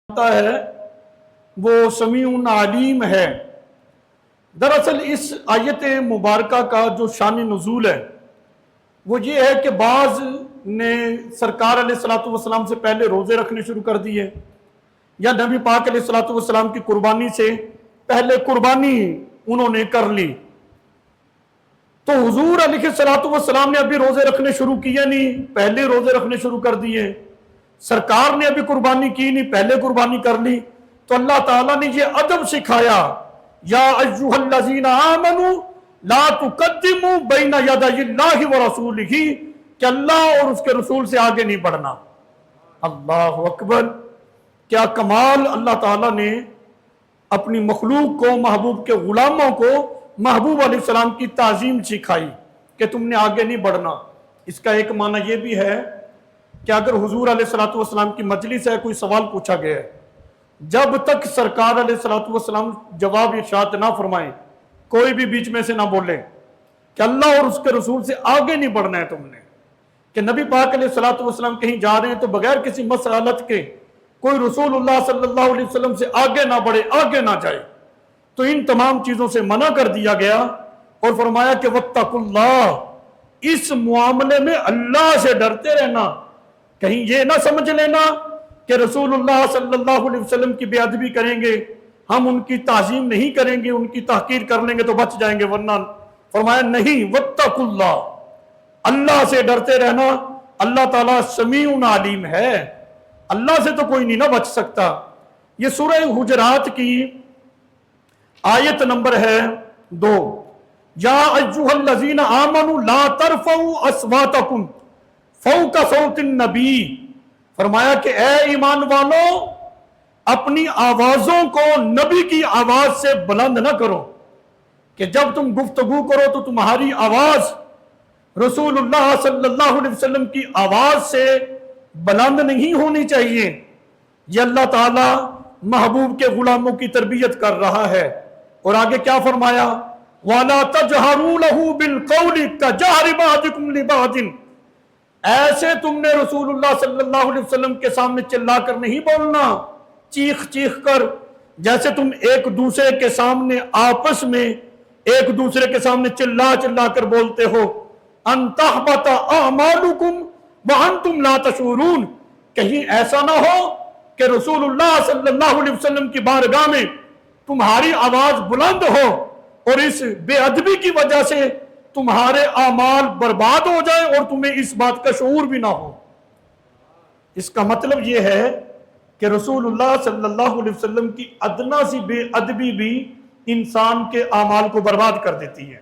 ہے وہ سمیع علیم ہے۔ دراصل اس آیت مبارکہ کا جو شان نزول ہے وہ یہ ہے کہ بعض نے سرکار علیہ السلام سے پہلے روزے رکھنے شروع کر دیے، یا نبی پاک علیہ السلام کی قربانی سے پہلے قربانی انہوں نے کر لی، تو حضور علیہ السلام نے ابھی روزے رکھنے شروع کیے نہیں، پہلے روزے رکھنے شروع کر دیے۔ سرکار نے ابھی قربانی کی نہیں، پہلے قربانی کر لی۔ تو اللہ تعالیٰ نے یہ ادب سکھایا، یا ایھا الذین آمنوا لا تقدموا بین یدی اللہ ورسولہ، کہ اللہ اور اس کے رسول سے آگے نہیں بڑھنا۔ اللہ اکبر! کیا کمال اللہ تعالیٰ نے اپنی مخلوق کو، محبوب کے غلاموں کو محبوب علیہ السلام کی تعظیم سکھائی کہ تم نے آگے نہیں بڑھنا۔ اس کا ایک معنی یہ بھی ہے کہ اگر حضور علیہ السلام کی مجلس ہے، کوئی سوال پوچھا گیا ہے، جب تک سرکار علیہ السلام جواب ارشاد نہ فرمائیں، کوئی بھی بیچ میں سے نہ بولے کہ اللہ اور اس کے رسول سے آگے نہیں بڑھنا ہے تم نے، کہ نبی پاک علیہ السلام کہیں جا رہے ہیں تو بغیر کسی مسئلت کے کوئی رسول اللہ صلی اللہ علیہ وسلم سے آگے نہ بڑھے، آگے نہ جائے، تو ان تمام چیزوں سے منع کر دیا گیا اور فرمایا کہ واتقوا اللہ، اس معاملے میں اللہ سے ڈرتے رہنا۔ کہیں یہ نہ سمجھ لینا کہ رسول اللہ صلی اللہ علیہ وسلم کی بے ادبی کریں گے، ہم ان کی تعظیم نہیں کریں گے، ان کی تحقیر کر لیں گے تو بچ جائیں گے، ورنہ فرمایا نہیں، واتقوا اللہ، اللہ سے ڈرتے رہنا۔ اللہ تعالیٰ سمیع علیم ہے، اللہ سے تو کوئی نہیں نہ بچ سکتا۔ یہ سورہ حجرات کی آیت نمبر ہے 2، یا ایھا الذین آمنوا لا ترفعوا اصواتکم فوق صوت النبی، فرمایا کہ اے ایمان والو، اپنی آوازوں کو نبی کی آواز سے بلند نہ کرو، کہ جب تم گفتگو کرو تو تمہاری آواز رسول اللہ صلی اللہ علیہ وسلم کی آواز سے بلند نہیں ہونی چاہیے۔ یہ اللہ تعالیٰ محبوب کے غلاموں کی تربیت کر رہا ہے۔ اور آگے کیا فرمایا؟ وَلَا تَجْهَرُوا لَهُ بِالْقَوْلِ كَجَهْرِ بَعْضِكُمْ لِبَعْضٍ، ایسے تم نے رسول اللہ صلی اللہ علیہ وسلم کے سامنے چلا کر نہیں بولنا، چیخ چیخ کر، جیسے تم ایک دوسرے کے سامنے آپس میں ایک دوسرے کے سامنے چلا چلا کر بولتے ہو۔ ان تحبط اعمالکم وانتم لا تشعرون، کہیں ایسا نہ ہو کہ رسول اللہ صلی اللہ علیہ وسلم کی بارگاہ میں تمہاری آواز بلند ہو اور اس بے ادبی کی وجہ سے تمہارے اعمال برباد ہو جائے اور تمہیں اس بات کا شعور بھی نہ ہو۔ اس کا مطلب یہ ہے کہ رسول اللہ صلی اللہ علیہ وسلم کی ادنا سی بے ادبی بھی انسان کے اعمال کو برباد کر دیتی ہے۔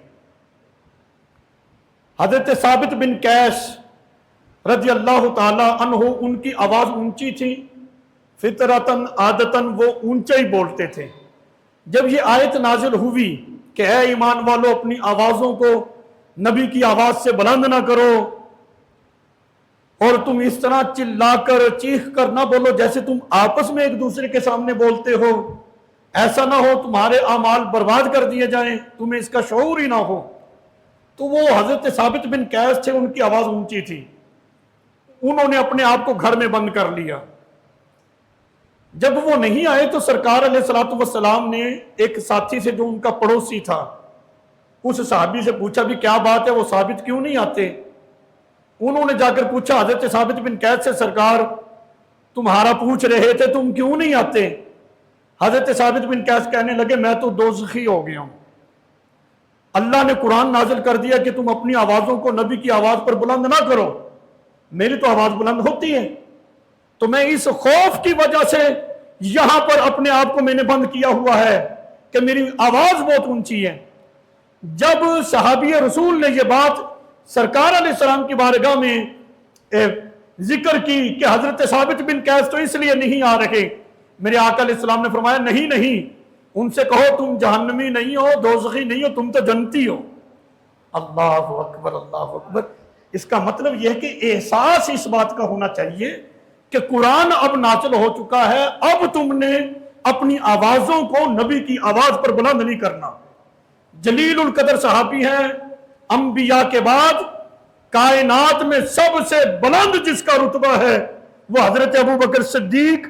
حضرت ثابت بن قیس رضی اللہ تعالی عنہ، ان کی آواز اونچی تھی، فطرتاً عادتاً وہ اونچا ہی بولتے تھے۔ جب یہ آیت نازل ہوئی کہ اے ایمان والو، اپنی آوازوں کو نبی کی آواز سے بلند نہ کرو، اور تم اس طرح چلا کر چیخ کر نہ بولو جیسے تم آپس میں ایک دوسرے کے سامنے بولتے ہو، ایسا نہ ہو تمہارے اعمال برباد کر دیے جائیں، تمہیں اس کا شعور ہی نہ ہو، تو وہ حضرت ثابت بن قیس تھے، ان کی آواز اونچی تھی، انہوں نے اپنے آپ کو گھر میں بند کر لیا۔ جب وہ نہیں آئے تو سرکار علیہ السلام نے ایک ساتھی سے، جو ان کا پڑوسی تھا، اس صحابی سے پوچھا بھی کیا بات ہے، وہ ثابت کیوں نہیں آتے؟ انہوں نے جا کر پوچھا حضرت ثابت بن قیس سے، سرکار تمہارا پوچھ رہے تھے، تم کیوں نہیں آتے؟ حضرت ثابت بن قیس کہنے لگے میں تو دوزخی ہو گیا ہوں، اللہ نے قرآن نازل کر دیا کہ تم اپنی آوازوں کو نبی کی آواز پر بلند نہ کرو، میری تو آواز بلند ہوتی ہے، تو میں اس خوف کی وجہ سے یہاں پر اپنے آپ کو میں نے بند کیا ہوا ہے کہ میری آواز بہت اونچی ہے۔ جب صحابی رسول نے یہ بات سرکار علیہ السلام کی بارگاہ میں ذکر کی کہ حضرت ثابت بن قیس تو اس لیے نہیں آ رہے، میرے آقا علیہ السلام نے فرمایا نہیں نہیں، ان سے کہو تم جہنمی نہیں ہو، دوزخی نہیں ہو، تم تو جنتی ہو۔ اللہ اکبر، اللہ اکبر! اس کا مطلب یہ ہے کہ احساس اس بات کا ہونا چاہیے کہ قرآن اب نازل ہو چکا ہے، اب تم نے اپنی آوازوں کو نبی کی آواز پر بلند نہیں کرنا۔ جلیل القدر صحابی ہیں، انبیاء کے بعد کائنات میں سب سے بلند جس کا رتبہ ہے وہ حضرت ابو بکر صدیق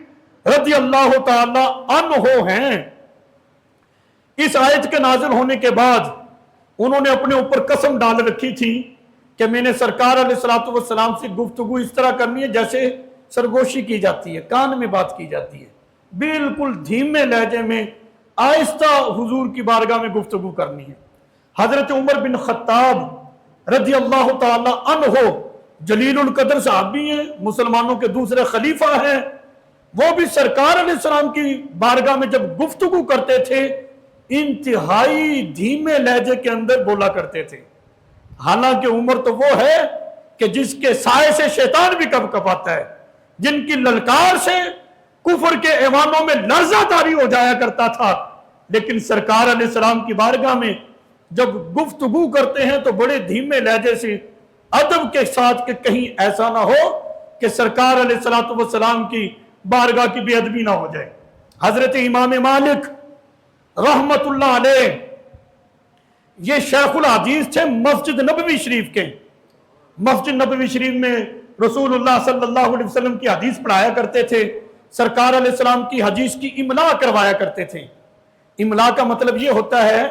رضی اللہ تعالی عنہ ہیں۔ اس آیت کے نازل ہونے کے بعد انہوں نے اپنے اوپر قسم ڈال رکھی تھی کہ میں نے سرکار علیہ الصلوۃ والسلام سے گفتگو اس طرح کرنی ہے جیسے سرگوشی کی جاتی ہے، کان میں بات کی جاتی ہے، بالکل دھیمے لہجے میں آہستہ حضور کی بارگاہ میں گفتگو کرنی ہے۔ حضرت عمر بن خطاب رضی اللہ تعالی عنہ جلیل القدر صحابی ہیں، مسلمانوں کے دوسرے خلیفہ ہیں، وہ بھی سرکار علیہ السلام کی بارگاہ میں جب گفتگو کرتے تھے انتہائی دھیمے لہجے کے اندر بولا کرتے تھے۔ حالانکہ عمر تو وہ ہے کہ جس کے سائے سے شیطان بھی کب کپاتا ہے، جن کی للکار سے کفر کے ایوانوں میں لرزہ طاری ہو جایا کرتا تھا، لیکن سرکار علیہ السلام کی بارگاہ میں جب گفتگو کرتے ہیں تو بڑے دھیمے لہجے سے ادب کے ساتھ کہ کہیں ایسا نہ ہو کہ سرکار علیہ السلام کی بارگاہ کی بے ادبی نہ ہو جائے۔ حضرت امام مالک رحمت اللہ علیہ یہ شیخ الحدیث تھے مسجد نبوی شریف کے۔ مسجد نبوی شریف میں رسول اللہ صلی اللہ علیہ وسلم کی حدیث پڑھایا کرتے تھے، سرکار علیہ السلام کی حدیث کی املا کروایا کرتے تھے۔ املا کا مطلب یہ ہوتا ہے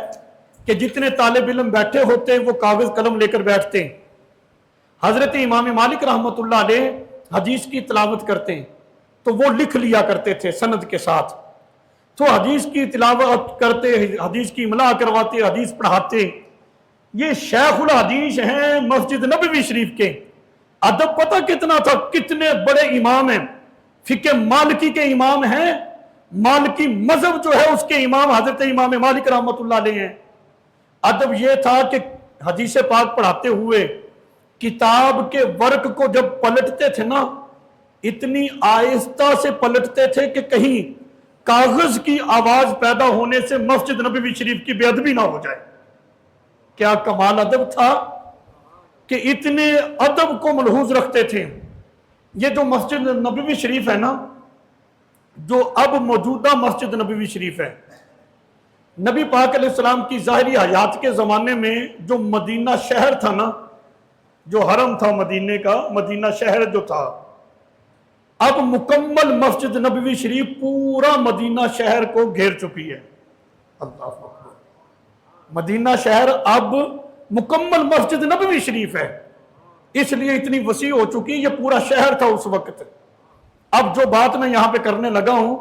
کہ جتنے طالب علم بیٹھے ہوتے وہ کاغذ قلم لے کر بیٹھتے، حضرت امام مالک رحمت اللہ علیہ حدیث کی تلاوت کرتے تو وہ لکھ لیا کرتے تھے سند کے ساتھ، تو حدیث کی تلاوت کرتے، حدیث کی املا کرواتے، حدیث پڑھاتے۔ یہ شیخ الحدیث ہیں مسجد نبوی شریف کے۔ ادب پتہ کتنا تھا، کتنے بڑے امام ہیں، فقہ مالکی کے امام ہیں، مالکی مذہب جو ہے اس کے امام حضرت امام مالک رحمت اللہ علیہ ہیں۔ ادب یہ تھا کہ حدیث پاک پڑھاتے ہوئے کتاب کے ورق کو جب پلٹتے تھے نا اتنی آہستہ سے پلٹتے تھے کہ کہیں کاغذ کی آواز پیدا ہونے سے مسجد نبوی شریف کی بے ادبی نہ ہو جائے۔ کیا کمال ادب تھا کہ اتنے ادب کو ملحوظ رکھتے تھے۔ یہ جو مسجد نبوی شریف ہے نا، جو اب موجودہ مسجد نبوی شریف ہے، نبی پاک علیہ السلام کی ظاہری حیات کے زمانے میں جو مدینہ شہر تھا نا، جو حرم تھا مدینے کا، مدینہ شہر جو تھا، اب مکمل مسجد نبوی شریف پورا مدینہ شہر کو گھیر چکی ہے۔ اللہ اکبر، مدینہ شہر اب مکمل مسجد نبوی شریف ہے، اس لیے اتنی وسیع ہو چکی، یہ پورا شہر تھا اس وقت۔ اب جو بات میں یہاں پہ کرنے لگا ہوں،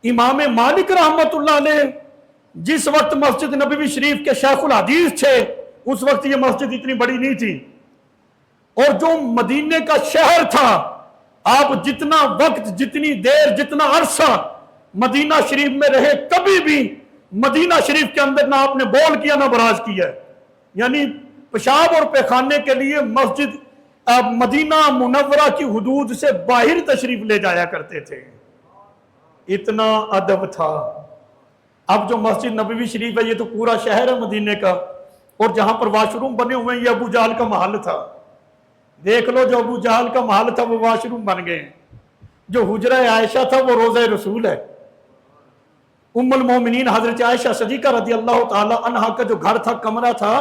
امام مالک رحمت اللہ علیہ جس وقت مسجد نبوی شریف کے شیخ الحدیث تھے اس وقت یہ مسجد اتنی بڑی نہیں تھی، اور جو مدینے کا شہر تھا، آپ جتنا وقت، جتنی دیر، جتنا عرصہ مدینہ شریف میں رہے، کبھی بھی مدینہ شریف کے اندر نہ آپ نے بول کیا نہ براز کیا، یعنی پیشاب اور پیخانے کے لیے مسجد مدینہ منورہ کی حدود سے باہر تشریف لے جایا کرتے تھے، اتنا ادب تھا۔ اب جو مسجد نبوی شریف ہے یہ تو پورا شہر ہے مدینے کا، اور جہاں پر واش روم بنے ہوئے ہیں یہ ابو جہل کا محل تھا۔ دیکھ لو، جو ابو جہل کا محل تھا وہ واش روم بن گئے، جو حجرہ عائشہ تھا وہ روضہ رسول ہے۔ ام المومنین حضرت عائشہ صدیقہ رضی اللہ تعالی عنہا کا جو گھر تھا، کمرہ تھا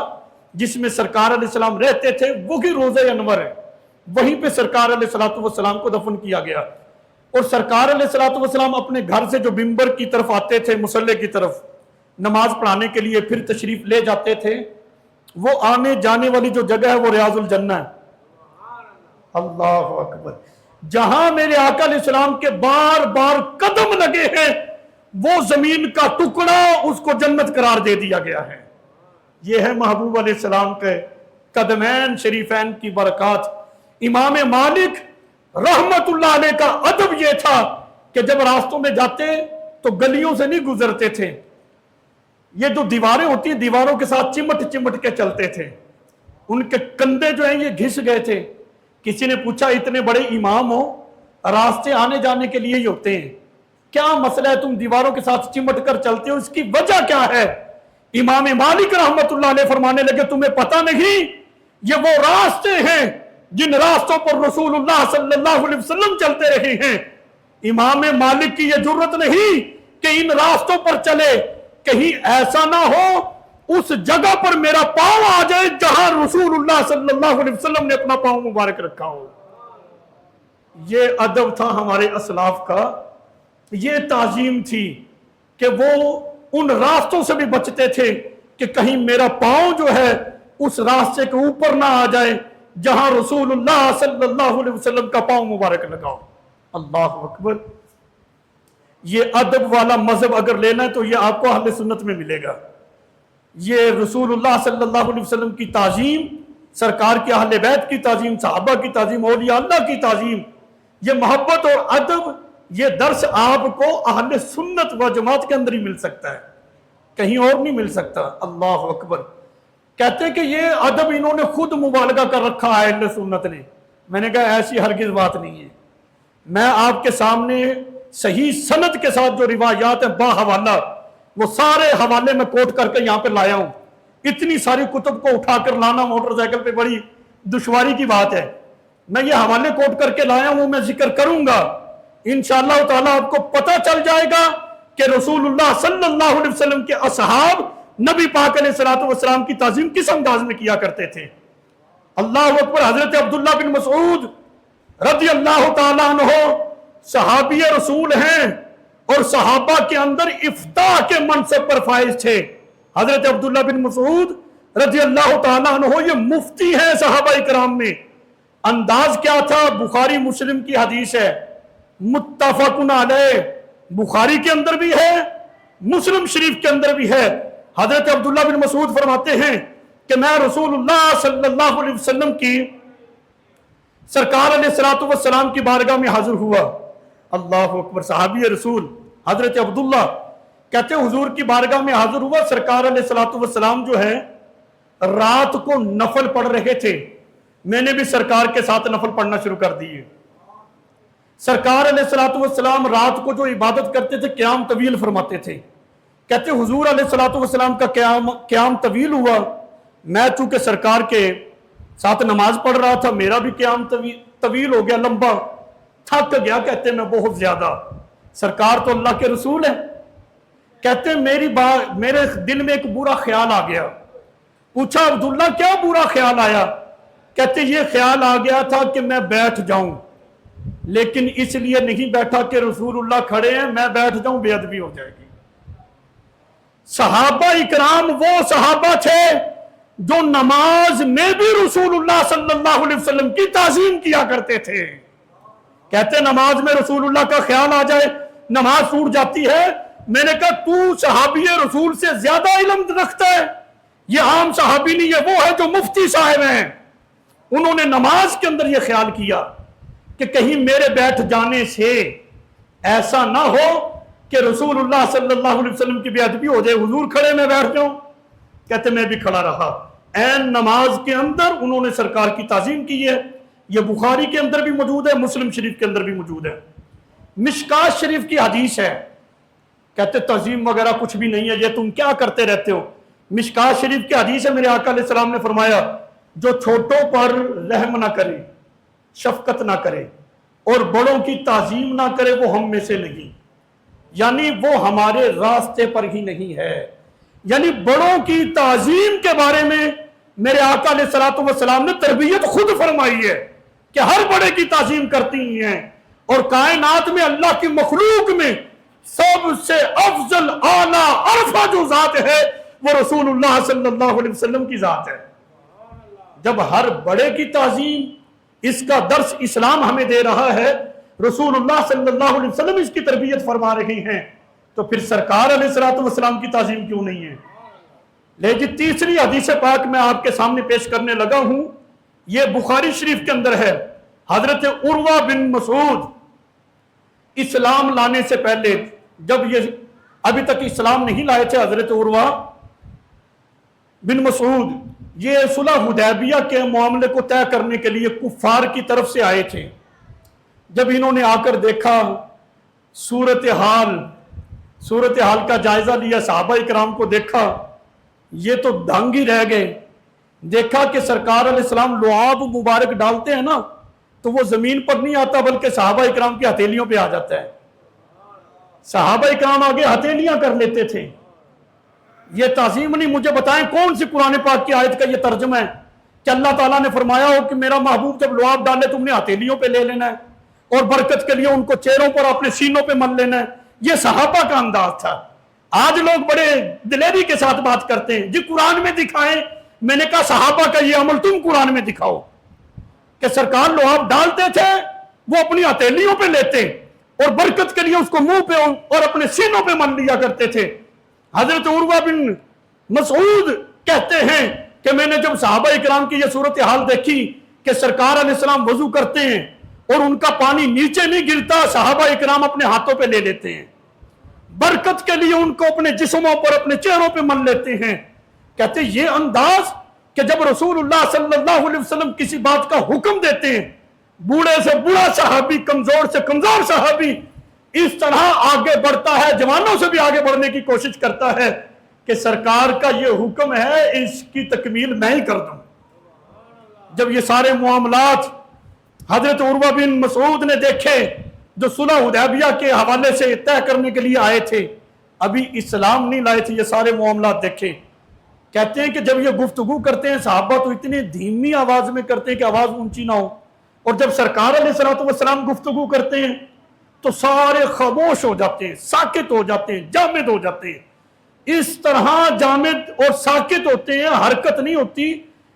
جس میں سرکار علیہ السلام رہتے تھے، وہی روضہ انور ہے، وہیں پہ سرکار علیہ السلام کو دفن کیا گیا۔ اور سرکار علیہ السلام اپنے گھر سے جو منبر کی طرف آتے تھے، مصلی کی طرف نماز پڑھانے کے لیے، پھر تشریف لے جاتے تھے، وہ آنے جانے والی جو جگہ ہے وہ ریاض الجنہ ہے۔ اللہ اکبر، جہاں میرے آقا علیہ السلام کے بار بار قدم لگے ہیں وہ زمین کا ٹکڑا اس کو جنت قرار دے دیا گیا ہے۔ یہ ہے محبوب علیہ السلام کے قدمین شریفین کی برکات۔ امام مالک رحمت اللہ علیہ کا ادب یہ تھا کہ جب راستوں میں جاتے تو گلیوں سے نہیں گزرتے تھے، یہ جو دیواریں ہوتی ہیں دیواروں کے ساتھ چمٹ چمٹ کے چلتے تھے، ان کے کندھے جو ہیں یہ گھس گئے تھے۔ کسی نے پوچھا اتنے بڑے امام ہو، راستے آنے جانے کے لیے ہی ہوتے ہیں، کیا مسئلہ ہے تم دیواروں کے ساتھ چمٹ کر چلتے ہو، اس کی وجہ کیا ہے؟ امام مالک رحمت اللہ علیہ فرمانے لگے تمہیں پتہ نہیں یہ وہ راستے ہیں جن راستوں پر رسول اللہ صلی اللہ علیہ وسلم چلتے رہے ہیں۔ امام مالک کی یہ جرت نہیں کہ ان راستوں پر چلے، کہیں ایسا نہ ہو اس جگہ پر میرا پاؤں آ جائے جہاں رسول اللہ صلی اللہ علیہ وسلم نے اپنا پاؤں مبارک رکھا ہو۔ یہ ادب تھا ہمارے اسلاف کا یہ تعظیم تھی کہ وہ ان راستوں سے بھی بچتے تھے کہ کہیں میرا پاؤں جو ہے اس راستے کے اوپر نہ آ جائے جہاں رسول اللہ صلی اللہ علیہ وسلم کا پاؤں مبارک لگاؤ۔ اللہ اکبر۔ یہ ادب والا مذہب اگر لینا ہے تو یہ آپ کو اہل سنت میں ملے گا۔ یہ رسول اللہ صلی اللہ علیہ وسلم کی تعظیم، سرکار کے اہل بیت کی تعظیم، صحابہ کی تعظیم، اولیاء اللہ کی تعظیم، یہ محبت اور ادب، یہ درس آپ کو اہل سنت و جماعت کے اندر ہی مل سکتا ہے، کہیں اور نہیں مل سکتا۔ اللہ اکبر۔ کہتے ہیں کہ یہ ادب انہوں نے خود مبالغہ کر رکھا ہے اہل سنت نے۔ میں نے کہا ایسی ہرگز بات نہیں ہے۔ میں آپ کے سامنے صحیح سند کے ساتھ جو روایات ہیں با حوالہ، وہ سارے حوالے میں کوٹ کر کے یہاں پہ لایا ہوں۔ اتنی ساری کتب کو اٹھا کر لانا موٹر سائیکل پہ بڑی دشواری کی بات ہے۔ میں یہ حوالے کوٹ کر کے لایا ہوں، میں ذکر کروں گا انشاءاللہ تعالیٰ۔ آپ کو پتہ چل جائے گا کہ رسول اللہ صلی اللہ علیہ وسلم کے اصحاب نبی پاک علیہ السلام کی تعظیم کس انداز میں کیا کرتے تھے۔ اللہ اکبر۔ حضرت عبداللہ بن مسعود رضی اللہ تعالیٰ عنہ صحابی رسول ہیں اور صحابہ کے اندر افتاء کے منصب پر فائز تھے۔ حضرت عبداللہ بن مسعود رضی اللہ تعالیٰ عنہ یہ مفتی ہیں صحابہ اکرام میں۔ انداز کیا تھا؟ بخاری مسلم کی حدیث ہے، متفق علیہ، بخاری کے اندر بھی ہے، مسلم شریف کے اندر بھی ہے۔ حضرت عبداللہ بن مسعود فرماتے ہیں کہ میں رسول اللہ صلی اللہ علیہ وسلم کی سرکار علیہ السلام کی بارگاہ میں حاضر ہوا۔ اللہ اکبر۔ صحابی رسول حضرت عبداللہ کہتے ہیں حضور کی بارگاہ میں حاضر ہوا، سرکار علیہ السلام جو ہے رات کو نفل پڑھ رہے تھے، میں نے بھی سرکار کے ساتھ نفل پڑھنا شروع کر دیے۔ سرکار علیہ السلام رات کو جو عبادت کرتے تھے قیام طویل فرماتے تھے۔ کہتے ہیں حضور علیہ السلام کا قیام طویل ہوا، میں چونکہ سرکار کے ساتھ نماز پڑھ رہا تھا، میرا بھی قیام طویل ہو گیا، لمبا، تھک گیا۔ کہتے ہیں میں بہت زیادہ، سرکار تو اللہ کے رسول ہیں۔ کہتے ہیں میرے دل میں ایک برا خیال آ گیا۔ پوچھا عبداللہ کیا برا خیال آیا؟ کہتے ہیں یہ خیال آ گیا تھا کہ میں بیٹھ جاؤں، لیکن اس لیے نہیں بیٹھا کہ رسول اللہ کھڑے ہیں، میں بیٹھ جاؤں بے ادبی ہو جائے گی۔ صحابہ اکرام وہ صحابہ تھے جو نماز میں بھی رسول اللہ صلی اللہ علیہ وسلم کی تعظیم کیا کرتے تھے۔ کہتے نماز میں رسول اللہ کا خیال آ جائے نماز ٹوٹ جاتی ہے۔ میں نے کہا تو صحابی رسول سے زیادہ علم رکھتا ہے، یہ عام صحابی نہیں ہے، وہ ہے جو مفتی صاحب ہیں۔ انہوں نے نماز کے اندر یہ خیال کیا کہ کہیں میرے بیٹھ جانے سے ایسا نہ ہو کہ رسول اللہ صلی اللہ علیہ وسلم کی بے ادبی ہو جائے، حضور کھڑے میں بیٹھ جاؤں۔ کہتے میں بھی کھڑا رہا، عین نماز کے اندر انہوں نے سرکار کی تعظیم کی ہے۔ یہ بخاری کے اندر بھی موجود ہے، مسلم شریف کے اندر بھی موجود ہے۔ مشکات شریف کی حدیث ہے۔ کہتے تعظیم وغیرہ کچھ بھی نہیں ہے، یہ تم کیا کرتے رہتے ہو۔ مشکات شریف کی حدیث ہے، میرے آقا علیہ السلام نے فرمایا جو چھوٹوں پر رحم نہ کرے، شفقت نہ کرے اور بڑوں کی تعظیم نہ کرے وہ ہم میں سے نہیں، یعنی وہ ہمارے راستے پر ہی نہیں ہے۔ یعنی بڑوں کی تعظیم کے بارے میں میرے آقا علیہ السلام نے تربیت خود فرمائی ہے کہ ہر بڑے کی تعظیم کرتی ہی ہیں، اور کائنات میں اللہ کی مخلوق میں سب سے افضل اعلیٰ عرفہ جو ذات ہے وہ رسول اللہ صلی اللہ علیہ وسلم کی ذات ہے۔ جب ہر بڑے کی تعظیم، اس کا درس اسلام ہمیں دے رہا ہے، رسول اللہ صلی اللہ علیہ وسلم اس کی تربیت فرما رہے ہیں، تو پھر سرکار علیہ السلام کی تعظیم کیوں نہیں ہے؟ لیکن تیسری حدیث پاک میں آپ کے سامنے پیش کرنے لگا ہوں، یہ بخاری شریف کے اندر ہے۔ حضرت عروہ بن مسعود اسلام لانے سے پہلے، جب یہ ابھی تک اسلام نہیں لائے تھے، حضرت عروہ بن مسعود یہ صلح حدیبیہ کے معاملے کو طے کرنے کے لیے کفار کی طرف سے آئے تھے۔ جب انہوں نے آ کر دیکھا، صورتحال کا جائزہ لیا، صحابہ اکرام کو دیکھا، یہ تو دنگ ہی رہ گئے۔ دیکھا کہ سرکار علیہ السلام لعاب مبارک ڈالتے ہیں نا تو وہ زمین پر نہیں آتا بلکہ صحابہ اکرام کی ہتھیلیوں پہ آ جاتا ہے۔ صحابہ اکرام آگے ہتھیلیاں کر لیتے تھے۔ یہ تعظیم نہیں، مجھے بتائیں کون سی قرآن پاک کی آیت کا یہ ترجمہ ہے کہ اللہ تعالیٰ نے فرمایا ہو کہ میرا محبوب جب لعاب ڈالے تم نے ہتھیلیوں پہ لے لینا ہے؟ اور برکت کے لیے ان کو چہروں پر اپنے سینوں پہ مل لینا ہے. یہ صحابہ کا انداز تھا. آج لوگ بڑے دلیری کے ساتھ بات کرتے ہیں جی قرآن میں دکھائیں. میں نے کہا صحابہ کا یہ عمل تم قرآن میں دکھاؤ کہ سرکار لعاب ڈالتے تھے وہ اپنی ہتھیلیوں پہ لیتے اور برکت کے لیے اس کو منہ پہ اور اپنے سینوں پہ مل لیا کرتے تھے. حضرت عروہ بن مسعود کہتے ہیں کہ میں نے جب صحابہ اکرام کی یہ صورتحال دیکھی کہ سرکار علیہ السلام وضو کرتے ہیں اور ان کا پانی نیچے نہیں گرتا, صحابہ اکرام اپنے ہاتھوں پہ لے لیتے ہیں, برکت کے لیے ان کو اپنے جسموں پر اپنے چہروں پہ مل لیتے ہیں. کہتے ہیں یہ انداز کہ جب رسول اللہ صلی اللہ علیہ وسلم کسی بات کا حکم دیتے ہیں, بوڑھے سے بوڑھا صحابی, کمزور سے کمزور صحابی اس طرح آگے بڑھتا ہے, جوانوں سے بھی آگے بڑھنے کی کوشش کرتا ہے کہ سرکار کا یہ حکم ہے اس کی تکمیل میں ہی کر دوں. جب یہ سارے معاملات حضرت عروہ بن مسعود نے دیکھے جو صلح حدیبیہ کے حوالے سے طے کرنے کے لیے آئے تھے, ابھی اسلام نہیں لائے تھے, یہ سارے معاملات دیکھے. کہتے ہیں کہ جب یہ گفتگو کرتے ہیں صحابہ تو اتنی دھیمی آواز میں کرتے ہیں کہ آواز اونچی نہ ہو, اور جب سرکار علیہ السلام گفتگو کرتے ہیں تو سارے خاموش ہو جاتے ہیں, ساکت ہو جاتے ہیں, جامد ہو جاتے ہیں. اس طرح جامد اور ساکت ہوتے ہیں, حرکت نہیں ہوتی,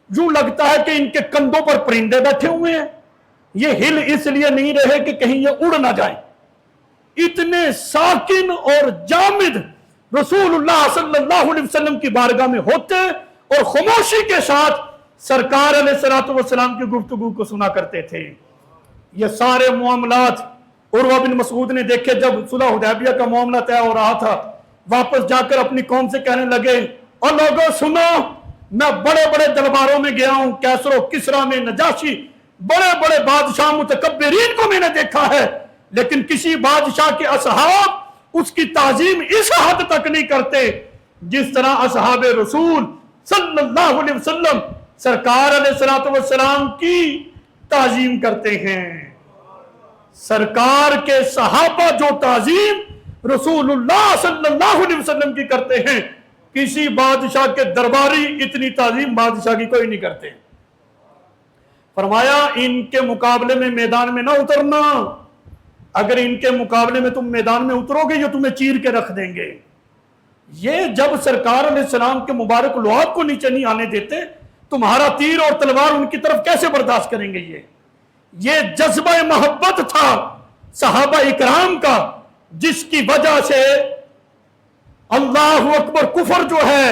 یوں لگتا ہے کہ ان کے کندھوں پر پرندے بیٹھے ہوئے ہیں. یہ ہل اس لیے نہیں رہے کہ کہیں یہ اڑ نہ جائیں. اتنے ساکن اور جامد رسول اللہ صلی اللہ علیہ وسلم کی بارگاہ میں ہوتے اور خاموشی کے ساتھ سرکار علیہ السلام کی گفتگو کو سنا کرتے تھے. یہ سارے معاملات عروہ بن مسعود نے دیکھے. جب صلح حدیبیہ کا معاملہ طے ہو رہا تھا, واپس جا کر اپنی قوم سے کہنے لگے, اور لوگوں سنو, میں بڑے بڑے درباروں میں گیا ہوں, کیسر و کسرا میں, نجاشی, بڑے بڑے بادشاہ متکبرین کو میں نے دیکھا ہے, لیکن کسی بادشاہ کے اصحاب اس کی تعظیم اس حد تک نہیں کرتے جس طرح اصحاب رسول صلی اللہ علیہ وسلم سرکار علیہ السلام کی تعظیم کرتے ہیں. سرکار کے صحابہ جو تعظیم رسول اللہ صلی اللہ علیہ وسلم کی کرتے ہیں, کسی بادشاہ کے درباری اتنی تعظیم بادشاہ کی کوئی نہیں کرتے. فرمایا ان کے مقابلے میں میدان میں نہ اترنا, اگر ان کے مقابلے میں تم میدان میں اترو گے یہ تمہیں چیر کے رکھ دیں گے. یہ جب سرکار علیہ السلام کے مبارک لعاب کو نیچے نہیں آنے دیتے, تمہارا تیر اور تلوار ان کی طرف کیسے برداشت کریں گے. یہ جذبہ محبت تھا صحابہ اکرام کا, جس کی وجہ سے اللہ اکبر کفر جو ہے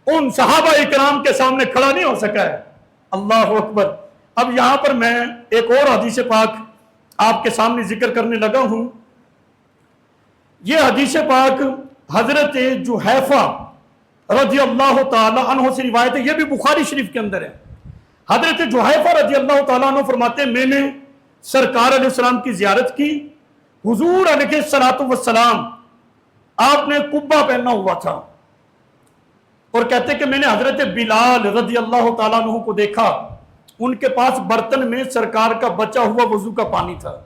ان صحابہ اکرام کے سامنے کھڑا نہیں ہو سکا ہے. اللہ اکبر. اب یہاں پر میں ایک اور حدیث پاک آپ کے سامنے ذکر کرنے لگا ہوں. یہ حدیث پاک حضرت جحیفہ رضی اللہ تعالی عنہ سے روایت ہے, یہ بھی بخاری شریف کے اندر ہے. حضرت جحیفہ رضی اللہ تعالیٰ عنہ فرماتے ہیں میں نے سرکار علیہ السلام کی زیارت کی, حضور علیہ السلام آپ نے قبہ پہنا ہوا تھا, اور کہتے کہ میں نے حضرت بلال رضی اللہ تعالیٰ عنہ کو دیکھا, ان کے پاس برتن میں سرکار کا بچا ہوا وضو کا پانی تھا.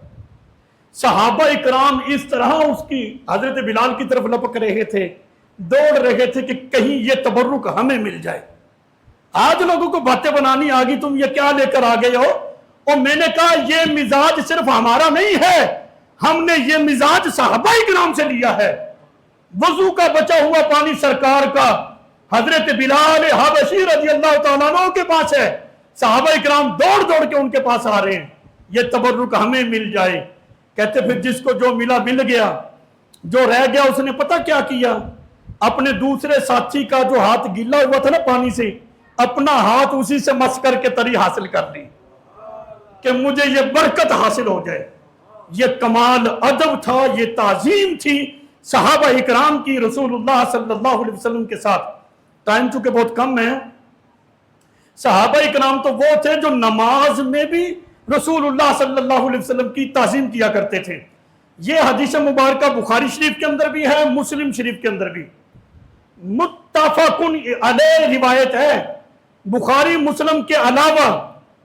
صحابہ اکرام اس طرح اس کی حضرت بلال کی طرف لپک رہے تھے, دوڑ رہے تھے کہ کہیں یہ تبرک ہمیں مل جائے. آج لوگوں کو باتیں بنانی آ گئی, تم یہ کیا لے کر آ گئے ہو. اور میں نے کہا یہ مزاج صرف ہمارا نہیں ہے, ہم نے یہ مزاج صحابہ اکرام سے لیا ہے. وضو کا بچا ہوا پانی سرکار کا حضرت بلال حبشی رضی اللہ تعالیٰ عنہ کے پاس ہے, صحابہ اکرام دوڑ دوڑ کے ان کے پاس آ رہے ہیں, یہ تبرک ہمیں مل جائے. کہتے پھر جس کو جو ملا مل گیا, جو رہ گیا اس نے پتہ کیا کیا, اپنے دوسرے ساتھی کا جو ہاتھ گیلا ہوا تھا نا پانی سے, اپنا ہاتھ اسی سے مس کر کے تری حاصل کر لی کہ مجھے یہ برکت حاصل ہو جائے. یہ کمال ادب تھا, یہ تعظیم تھی صحابہ اکرام کی رسول اللہ صلی اللہ علیہ وسلم کے ساتھ. ٹائم چونکہ بہت کم ہے, صحابہ اکرام تو وہ تھے جو نماز میں بھی رسول اللہ صلی اللہ علیہ وسلم کی تعظیم کیا کرتے تھے. یہ حدیث مبارکہ بخاری شریف کے اندر بھی ہے, مسلم شریف کے اندر بھی متفقن علیہ روایت ہے. بخاری مسلم کے علاوہ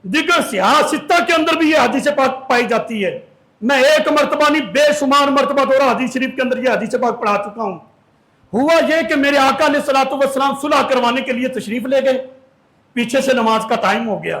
دیگر سیاہ ستہ کے اندر بھی یہ حدیث پاک پائی جاتی ہے. میں ایک مرتبہ نہیں بے شمار مرتبہ دورہ حدیث شریف کے اندر یہ حدیث پاک پڑھا چکا ہوں. ہوا یہ کہ میرے آقا علیہ السلام صلح کروانے کے لیے تشریف لے گئے, پیچھے سے نماز کا ٹائم ہو گیا,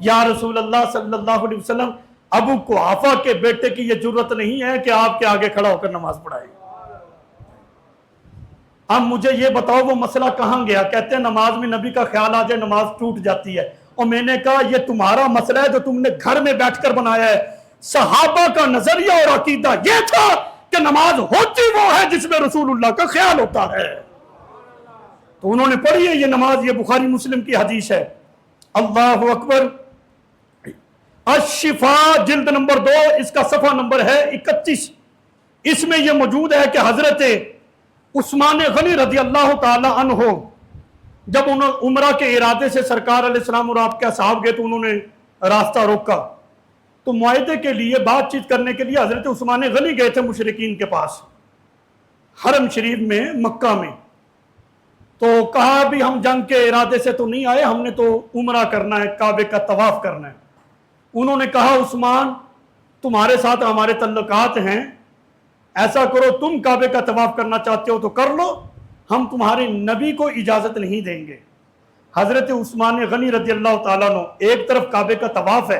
یا رسول اللہ صلی اللہ علیہ وسلم، ابو قحافہ کے بیٹے کی یہ جرت نہیں ہے کہ آپ کے آگے کھڑا ہو کر نماز پڑھائے۔ اب مجھے یہ بتاؤ وہ مسئلہ کہاں گیا؟ کہتے ہیں نماز میں نبی کا خیال آ جائے نماز ٹوٹ جاتی ہے۔ اور میں نے کہا یہ تمہارا مسئلہ ہے جو تم نے گھر میں بیٹھ کر بنایا ہے۔ صحابہ کا نظریہ اور عقیدہ یہ تھا کہ نماز ہوتی وہ ہے جس میں رسول اللہ کا خیال ہوتا ہے۔ تو انہوں نے پڑھی ہے یہ نماز، یہ بخاری مسلم کی حدیث ہے۔ اللہ اکبر۔ الشفاء جلد نمبر 2، اس کا صفحہ نمبر ہے 31۔ اس میں یہ موجود ہے کہ حضرت عثمان غنی رضی اللہ تعالی عنہ جب انہوں عمرہ کے ارادے سے سرکار علیہ السلام اور آپ کے اصحاب گئے تو انہوں نے راستہ روکا، تو معاہدے کے لیے بات چیت کرنے کے لیے حضرت عثمان غنی گئے تھے مشرکین کے پاس حرم شریف میں مکہ میں۔ تو کہا بھی ہم جنگ کے ارادے سے تو نہیں آئے، ہم نے تو عمرہ کرنا ہے، کعبے کا طواف کرنا ہے۔ انہوں نے کہا عثمان تمہارے ساتھ ہمارے تعلقات ہیں، ایسا کرو تم کعبے کا طواف کرنا چاہتے ہو تو کر لو، ہم تمہارے نبی کو اجازت نہیں دیں گے۔ حضرت عثمان غنی رضی اللہ تعالیٰ عنہ، ایک طرف کعبے کا طواف ہے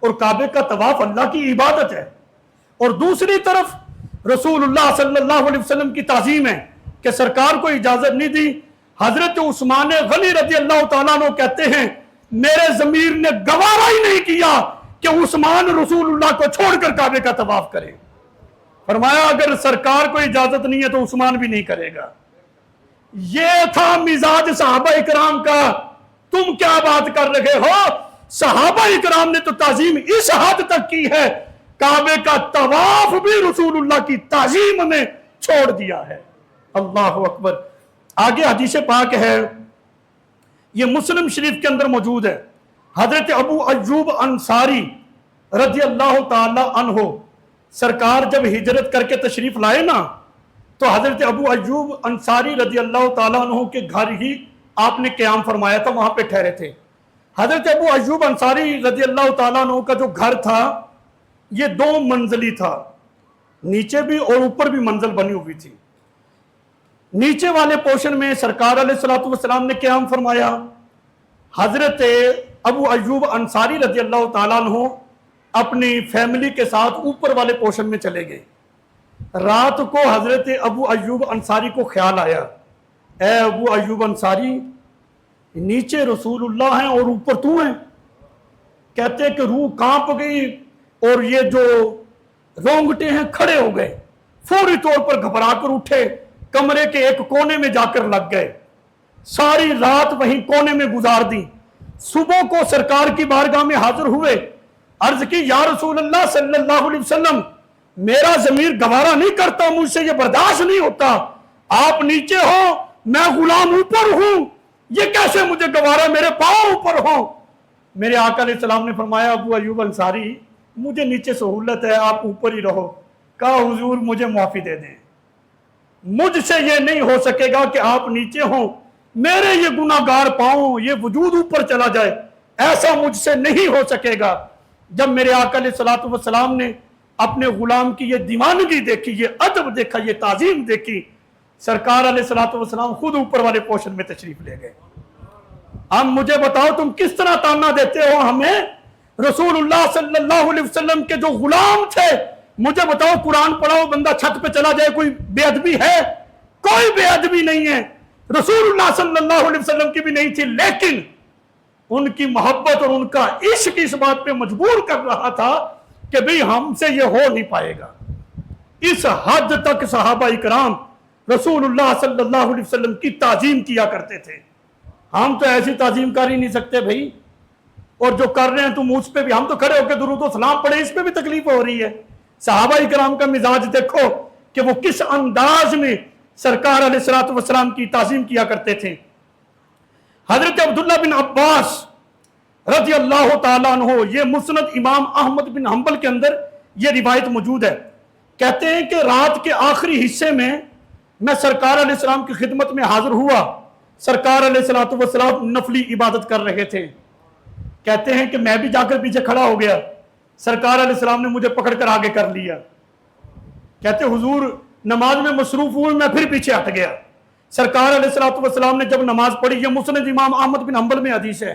اور کعبے کا طواف اللہ کی عبادت ہے، اور دوسری طرف رسول اللہ صلی اللہ علیہ وسلم کی تعظیم ہے کہ سرکار کو اجازت نہیں دی۔ حضرت عثمان غنی رضی اللہ تعالیٰ عنہ کہتے ہیں میرے ضمیر نے گوارا ہی نہیں کیا کہ عثمان رسول اللہ کو چھوڑ کر کعبے کا طواف کرے۔ فرمایا اگر سرکار کو اجازت نہیں ہے تو عثمان بھی نہیں کرے گا۔ یہ تھا مزاج صحابہ اکرام کا۔ تم کیا بات کر رہے ہو؟ صحابہ اکرام نے تو تعظیم اس حد تک کی ہے، کعبے کا طواف بھی رسول اللہ کی تعظیم میں چھوڑ دیا ہے۔ اللہ اکبر۔ آگے حدیث پاک ہے، یہ مسلم شریف کے اندر موجود ہے۔ حضرت ابو ایوب انصاری رضی اللہ تعالی عنہ سرکار جب ہجرت کر کے تشریف لائے نا تو حضرت ابو ایوب انصاری رضی اللہ تعالیٰ عنہ کے گھر ہی آپ نے قیام فرمایا تھا، وہاں پہ ٹھہرے تھے۔ حضرت ابو ایوب انصاری رضی اللہ تعالیٰ عنہ کا جو گھر تھا یہ 2 منزلی تھا، نیچے بھی اور اوپر بھی منزل بنی ہوئی تھی۔ نیچے والے پورشن میں سرکار علیہ الصلوۃ والسلام نے قیام فرمایا، حضرت ابو ایوب انصاری رضی اللہ تعالیٰ عنہ اپنی فیملی کے ساتھ اوپر والے پورشن میں چلے گئے۔ رات کو حضرت ابو ایوب انصاری کو خیال آیا، اے ابو ایوب انصاری نیچے رسول اللہ ہیں اور اوپر تو ہیں۔ کہتے کہ روح کانپ گئی اور یہ جو رونگٹے ہیں کھڑے ہو گئے، فوری طور پر گھبرا کر اٹھے، کمرے کے ایک کونے میں جا کر لگ گئے، ساری رات وہیں کونے میں گزار دی۔ صبح کو سرکار کی بارگاہ میں حاضر ہوئے، عرض کی یا رسول اللہ صلی اللہ علیہ وسلم میرا ضمیر گوارا نہیں کرتا، مجھ سے یہ برداشت نہیں ہوتا، آپ نیچے ہو میں غلام اوپر ہوں، یہ کیسے مجھے گوارا، میرے پاؤں اوپر ہوں۔ میرے آقا علیہ السلام نے فرمایا ابو ایوب انصاری مجھے نیچے سہولت ہے، آپ اوپر ہی رہو۔ کہا حضور مجھے معافی دے دیں، مجھ سے یہ نہیں ہو سکے گا کہ آپ نیچے ہوں، میرے یہ گناہگار پاؤں یہ وجود اوپر چلا جائے، ایسا مجھ سے نہیں ہو سکے گا۔ جب میرے آقا علیہ السلام نے اپنے غلام کی یہ دیوانگی دیکھی، یہ ادب دیکھا، یہ تعظیم دیکھی، سرکار علیہ السلام خود اوپر والے پورشن میں تشریف لے گئے۔ اب مجھے بتاؤ تم کس طرح تانا دیتے ہو ہمیں؟ رسول اللہ صلی اللہ علیہ وسلم کے جو غلام تھے، مجھے بتاؤ قرآن پڑھاؤ بندہ چھت پہ چلا جائے، کوئی بے ادبی ہے؟ کوئی بے ادبی نہیں ہے، رسول اللہ صلی اللہ علیہ وسلم کی بھی نہیں تھی، لیکن ان کی محبت اور ان کا عشق اس بات پہ مجبور کر رہا تھا کہ بھئی ہم سے یہ ہو نہیں پائے گا۔ اس حد تک صحابہ اکرام رسول اللہ صلی اللہ علیہ وسلم کی تعظیم کیا کرتے تھے۔ ہم تو ایسی تعظیم کر ہی نہیں سکتے بھائی، اور جو کر رہے ہیں تم اس پہ بھی، ہم تو کھڑے ہو کے درود و سلام پڑھے اس پہ بھی تکلیف ہو رہی ہے۔ صحابہ اکرام کا مزاج دیکھو کہ وہ کس انداز میں سرکار علیہ السلام کی تعظیم کیا کرتے تھے۔ حضرت عبداللہ بن عباس رضی اللہ تعالیٰ عنہ، یہ مسند امام احمد بن حنبل کے اندر یہ روایت موجود ہے، کہتے ہیں کہ رات کے آخری حصے میں سرکار علیہ السلام کی خدمت میں حاضر ہوا، سرکار علیہ السلام نفلی عبادت کر رہے تھے۔ کہتے ہیں کہ میں بھی جا کر پیچھے کھڑا ہو گیا، سرکار علیہ السلام نے مجھے پکڑ کر آگے کر لیا۔ کہتے حضور نماز میں مصروف ہوئے، میں پھر پیچھے ہٹ گیا۔ سرکار علیہ السلام نے جب نماز پڑھی، یہ مسند امام احمد بن حنبل میں حدیث ہے،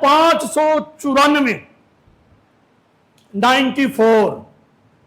594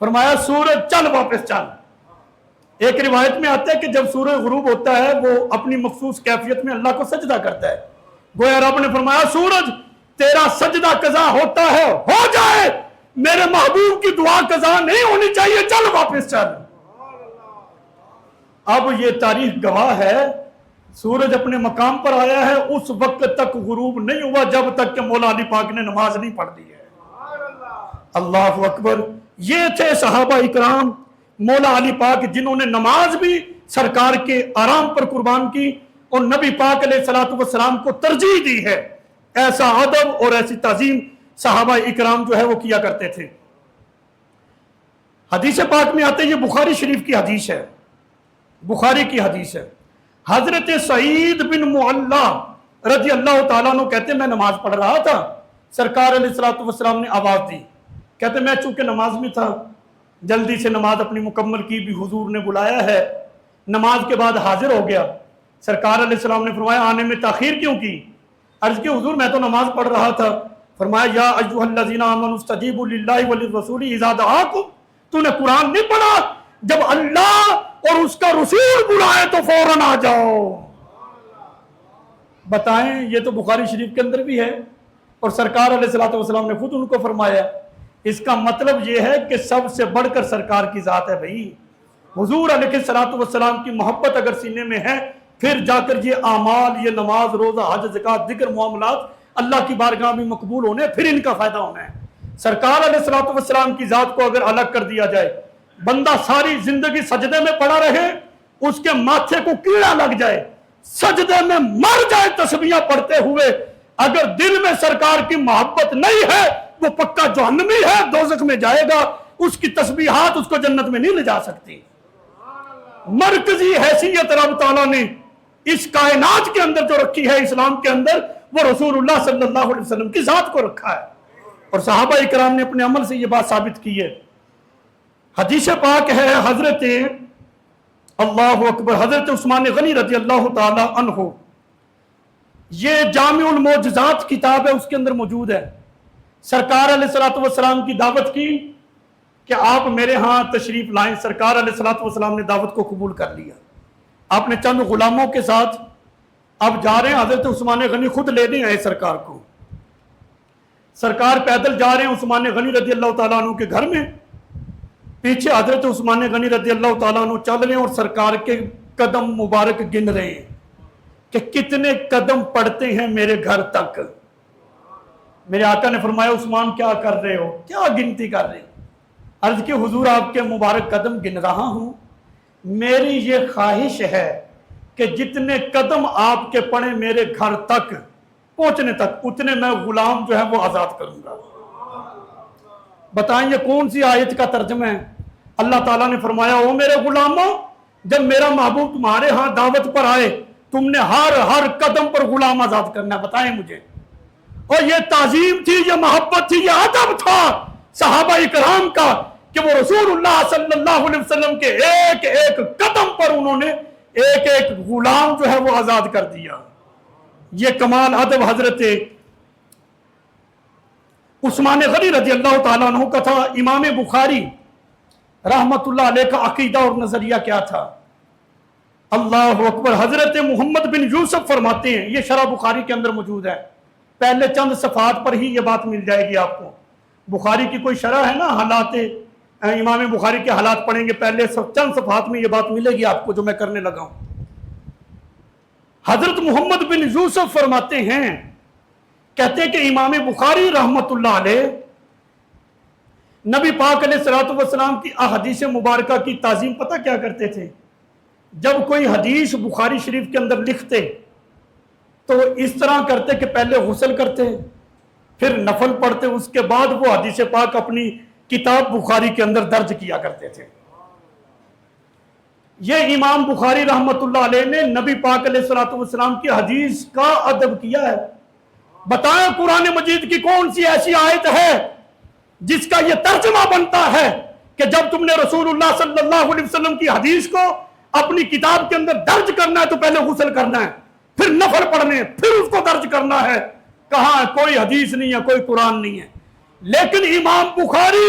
فرمایا سورج چل واپس چل. ایک روایت میں آتا ہے کہ جب سورج غروب ہوتا ہے وہ اپنی مخصوص کیفیت میں اللہ کو سجدہ کرتا ہے. گویا رب نے فرمایا سورج تیرا سجدہ قضا ہوتا ہے ہو جائے, میرے محبوب کی دعا قضا نہیں ہونی چاہیے, چل واپس چل. اب یہ تاریخ گواہ ہے سورج اپنے مقام پر آیا ہے, اس وقت تک غروب نہیں ہوا جب تک کہ مولا علی پاک نے نماز نہیں پڑھ دی ہے. اللہ اکبر. یہ تھے صحابہ اکرام مولا علی پاک جنہوں نے نماز بھی سرکار کے آرام پر قربان کی اور نبی پاک علیہ الصلوۃ والسلام کو ترجیح دی ہے. ایسا ادب اور ایسی تعظیم صحابہ اکرام جو ہے وہ کیا کرتے تھے. حدیث پاک میں آتے, یہ بخاری شریف کی حدیث ہے, بخاری کی حدیث ہے. حضرت سعید بن معلا رضی اللہ تعالیٰ عنہ کہتے میں نماز پڑھ رہا تھا, سرکار علیہ الصلوۃ والسلام نے آواز دی. کہتے میں چونکہ نماز میں تھا, جلدی سے نماز اپنی مکمل کی, بھی حضور نے بلایا ہے, نماز کے بعد حاضر ہو گیا. سرکار علیہ السلام نے فرمایا آنے میں تاخیر کیوں کی؟ عرض کی حضور میں تو نماز پڑھ رہا تھا. فرمایا یا ایھا الذین آمنوا استجیبوا للہ وللرسول اذا دعاکم, تو نے قرآن نہیں پڑھا, جب اللہ اور اس کا رسول بلائے تو فوراً آ جاؤ. بتائیں, یہ تو بخاری شریف کے اندر بھی ہے اور سرکار علیہ الصلوۃ والسلام نے خود ان کو فرمایا. اس کا مطلب یہ ہے کہ سب سے بڑھ کر سرکار کی ذات ہے بھائی. حضور علیہ الصلوۃ والسلام کی محبت اگر سینے میں ہے, پھر جا کر یہ اعمال, یہ نماز, روزہ, حج, زکات, دیگر معاملات اللہ کی بارگاہ میں مقبول ہونے, پھر ان کا فائدہ ہونا ہے. سرکار علیہ الصلوۃ والسلام کی ذات کو اگر الگ کر دیا جائے, بندہ ساری زندگی سجدے میں پڑا رہے, اس کے ماتھے کو کیڑا لگ جائے, سجدے میں مر جائے تسبیحاں پڑھتے ہوئے, اگر دل میں سرکار کی محبت نہیں ہے وہ پکا جہنمی ہے, دوزخ میں جائے گا. اس کی تسبیحات اس کو جنت میں نہیں لے جا سکتی. مرکزی حیثیت رب تعالیٰ نے اس کائنات کے اندر جو رکھی ہے اسلام کے اندر, وہ رسول اللہ صلی اللہ علیہ وسلم کی ذات کو رکھا ہے, اور صحابہ اکرام نے اپنے عمل سے یہ بات ثابت کی ہے. حدیث پاک ہے حضرت اللہ اکبر حضرت عثمان غنی رضی اللہ تعالی عنہ, یہ جامع المعجزات کتاب ہے, اس کے اندر موجود ہے. سرکار علیہ الصلوۃ والسلام کی دعوت کی کہ آپ میرے ہاں تشریف لائیں. سرکار علیہ الصلوۃ والسلام نے دعوت کو قبول کر لیا. آپ نے چند غلاموں کے ساتھ اب جا رہے ہیں, حضرت عثمان غنی خود لینے آئے سرکار کو. سرکار پیدل جا رہے ہیں عثمان غنی رضی اللہ تعالیٰ عنہ کے گھر میں, پیچھے حضرت عثمان غنی رضی اللہ تعالیٰ عنہ چل رہے ہیں اور سرکار کے قدم مبارک گن رہے ہیں کہ کتنے قدم پڑتے ہیں میرے گھر تک. میرے آقا نے فرمایا عثمان کیا کر رہے ہو, کیا گنتی کر رہے ہیں؟ عرض کہ حضور آپ کے مبارک قدم گن رہا ہوں, میری یہ خواہش ہے کہ جتنے قدم آپ کے پڑے میرے گھر تک پہنچنے تک, اتنے میں غلام جو ہے وہ آزاد کروں گا. بتائیں یہ کون سی آیت کا ترجمہ ہے؟ اللہ تعالیٰ نے فرمایا او میرے غلاموں, جب میرا محبوب تمہارے ہاں دعوت پر آئے, تم نے ہر قدم پر غلام آزاد کرنا ہے. بتائیں مجھے. اور یہ تعظیم تھی, یہ محبت تھی, یہ ادب تھا صحابہ اکرام کا کہ وہ رسول اللہ صلی اللہ علیہ وسلم کے ایک ایک قدم پر انہوں نے ایک ایک غلام جو ہے وہ آزاد کر دیا. یہ کمال ادب حضرت عثمان غنی رضی اللہ تعالیٰ عنہ کا تھا. امام بخاری رحمت اللہ علیہ کا عقیدہ اور نظریہ کیا تھا؟ اللہ اکبر. حضرت محمد بن یوسف فرماتے ہیں, یہ شرح بخاری کے اندر موجود ہے, پہلے چند صفحات پر ہی یہ بات مل جائے گی آپ کو. بخاری کی کوئی شرح ہے نا, حالات امام بخاری کے حالات پڑھیں گے, پہلے چند صفحات میں یہ بات ملے گی آپ کو جو میں کرنے لگا ہوں. حضرت محمد بن یوسف فرماتے ہیں, کہتے ہیں کہ امام بخاری رحمت اللہ علیہ نبی پاک علیہ الصلوۃ والسلام کی احادیث مبارکہ کی تعظیم پتہ کیا کرتے تھے؟ جب کوئی حدیث بخاری شریف کے اندر لکھتے تو اس طرح کرتے کہ پہلے غسل کرتے, پھر نفل پڑھتے, اس کے بعد وہ حدیث پاک اپنی کتاب بخاری کے اندر درج کیا کرتے تھے. یہ امام بخاری رحمت اللہ علیہ نے نبی پاک علیہ الصلوۃ والسلام کی حدیث کا ادب کیا ہے. بتائیں قرآن مجید کی کون سی ایسی آیت ہے جس کا یہ ترجمہ بنتا ہے کہ جب تم نے رسول اللہ صلی اللہ علیہ وسلم کی حدیث کو اپنی کتاب کے اندر درج کرنا ہے تو پہلے غسل کرنا ہے, پھر نفل پڑھنے, پھر اس کو درج کرنا ہے. کہاں ہے؟ کوئی حدیث نہیں ہے, کوئی قرآن نہیں ہے. لیکن امام بخاری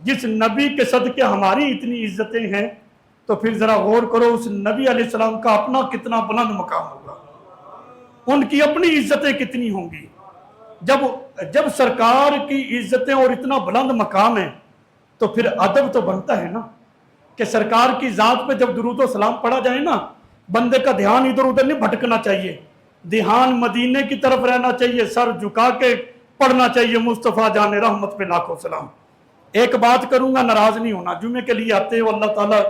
جس نبی کے صدقے ہماری اتنی عزتیں ہیں تو پھر ذرا غور کرو اس نبی علیہ السلام کا اپنا کتنا بلند مقام ہوگا، ان کی اپنی عزتیں کتنی ہوں گی۔ جب سرکار کی عزتیں اور اتنا بلند مقام ہے تو پھر ادب تو بنتا ہے نا کہ سرکار کی ذات پہ جب درود و سلام پڑھا جائے نا، بندے کا دھیان ادھر ادھر نہیں بھٹکنا چاہیے، دھیان مدینے کی طرف رہنا چاہیے، سر جھکا کے پڑھنا چاہیے مصطفیٰ جان رحمت پہ لاکھوں سلام۔ ایک بات کروں گا، ناراض نہیں ہونا، جمعے کے لیے آتے ہو، اللہ تعالیٰ